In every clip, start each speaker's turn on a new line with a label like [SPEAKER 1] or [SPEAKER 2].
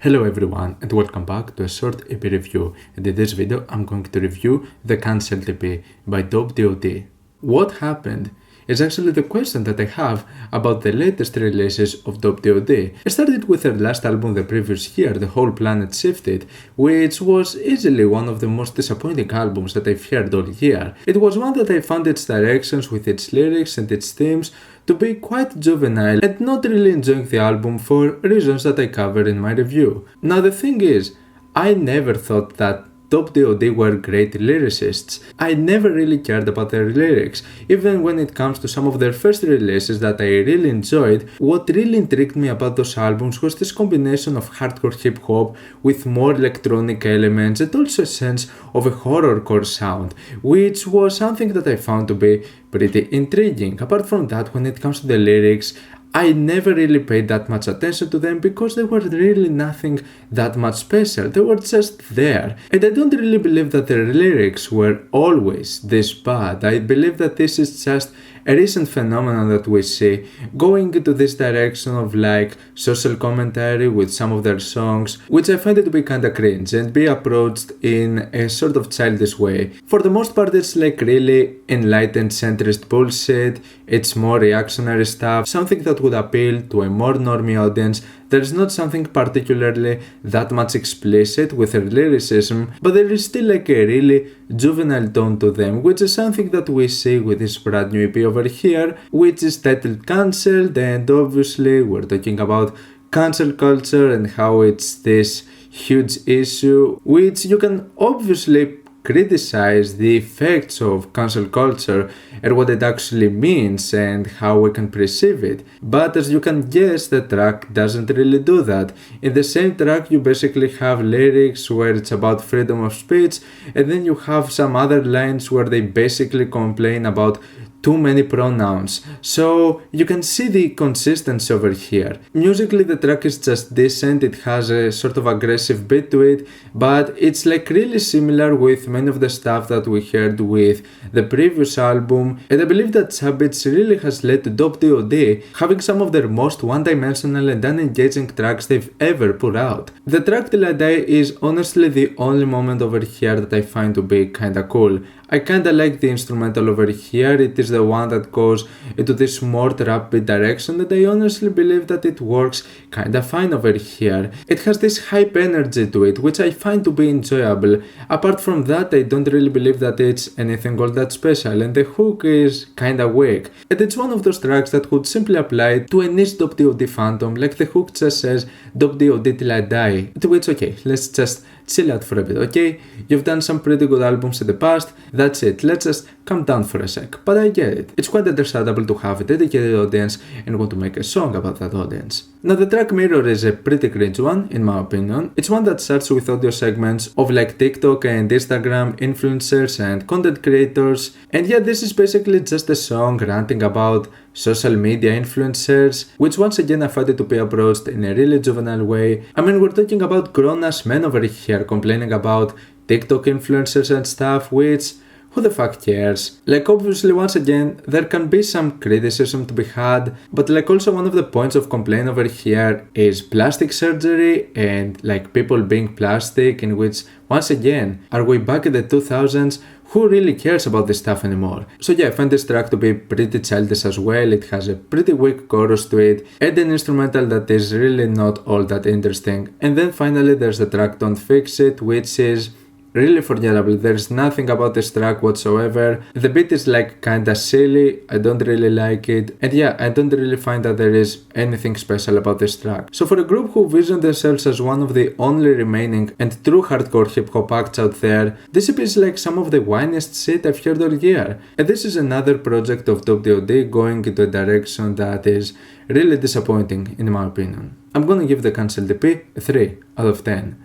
[SPEAKER 1] Hello everyone and welcome back to a short EP review, and in this video I'm going to review the cancelled EP by D.O.D. What happened is actually the question that I have about the latest releases of D.O.D. It started with their last album the previous year, The Whole Planet Shifted, which was easily one of the most disappointing albums that I've heard all year. It was one that I found its directions with its lyrics and its themes to be quite juvenile and not really enjoying the album for reasons that I cover in my review. Now the thing is, I never thought that D.O.D. were great lyricists. I never really cared about their lyrics. Even when it comes to some of their first releases that I really enjoyed, what really intrigued me about those albums was this combination of hardcore hip-hop with more electronic elements and also a sense of a horrorcore sound, which was something that I found to be pretty intriguing. Apart from that, when it comes to the lyrics, I never really paid that much attention to them because they were really nothing that much special. They were just there. And I don't really believe that their lyrics were always this bad. I believe that this is just a recent phenomenon that we see going into this direction of like social commentary with some of their songs, which I find it to be kinda cringe and be approached in a sort of childish way. For the most part, it's like really enlightened centrist bullshit. It's more reactionary stuff, something that would appeal to a more normie audience. There's not something particularly that much explicit with their lyricism, but there is still like a really juvenile tone to them, which is something that we see with this brand new EP over here, which is titled Cancelled, and obviously we're talking about cancel culture and how it's this huge issue, which you can obviously criticize the effects of cancel culture and what it actually means and how we can perceive it. But as you can guess, the track doesn't really do that. In the same track, you basically have lyrics where it's about freedom of speech, and then you have some other lines where they basically complain about too many pronouns. So you can see the consistency over here. Musically, the track is just decent. It has a sort of aggressive beat to it, but it's like really similar with many of the stuff that we heard with the previous album. And I believe that Chubeats really has led to D.O.D. having some of their most one-dimensional and unengaging tracks they've ever put out. The track Till I Die is honestly the only moment over here that I find to be kinda cool. I kinda like the instrumental over here. It is the one that goes into this more trap beat direction, and I honestly believe that it works kinda fine over here. It has this hype energy to it, which I find to be enjoyable. Apart from that, I don't really believe that it's anything all that special, and the hook is kinda weak. And it's one of those tracks that would simply apply to a niche D.O.D. fandom, like the hook just says D.O.D. till I die. To which, okay, let's just chill out for a bit, okay? You've done some pretty good albums in the past, that's it, let's just calm down for a sec. But I get it. It's quite understandable to have a dedicated audience and want to make a song about that audience. Now the track Mirror is a pretty cringe one, in my opinion. It's one that starts with audio segments of like TikTok and Instagram influencers and content creators. And yeah, this is basically just a song ranting about social media influencers, which once again I find it to be approached in a really juvenile way. I mean, we're talking about grown-ass men over here complaining about TikTok influencers and stuff, which who the fuck cares? Like, obviously, once again, there can be some criticism to be had, but like also one of the points of complaint over here is plastic surgery and like people being plastic, in which, once again, are we back in the 2000s? Who really cares about this stuff anymore? So yeah, I find this track to be pretty childish as well. It has a pretty weak chorus to it and an instrumental that is really not all that interesting. And then finally there's the track Don't Fix It, which is really forgettable. There's nothing about this track whatsoever. The beat is like kinda silly, I don't really like it, and yeah, I don't really find that there is anything special about this track. So for a group who vision themselves as one of the only remaining and true hardcore hip-hop acts out there, this EP is like some of the whiniest shit I've heard all year. And this is another project of D.O.D. going into a direction that is really disappointing in my opinion. I'm gonna give the cancelled EP a 3 out of 10.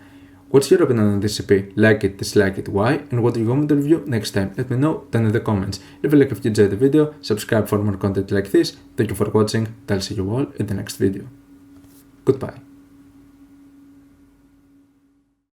[SPEAKER 1] What's your opinion on this EP? Like it, dislike it, why? And what do you want me to review next time? Let me know down in the comments. Leave a like if you enjoyed the video, subscribe for more content like this. Thank you for watching, and I'll see you all in the next video. Goodbye.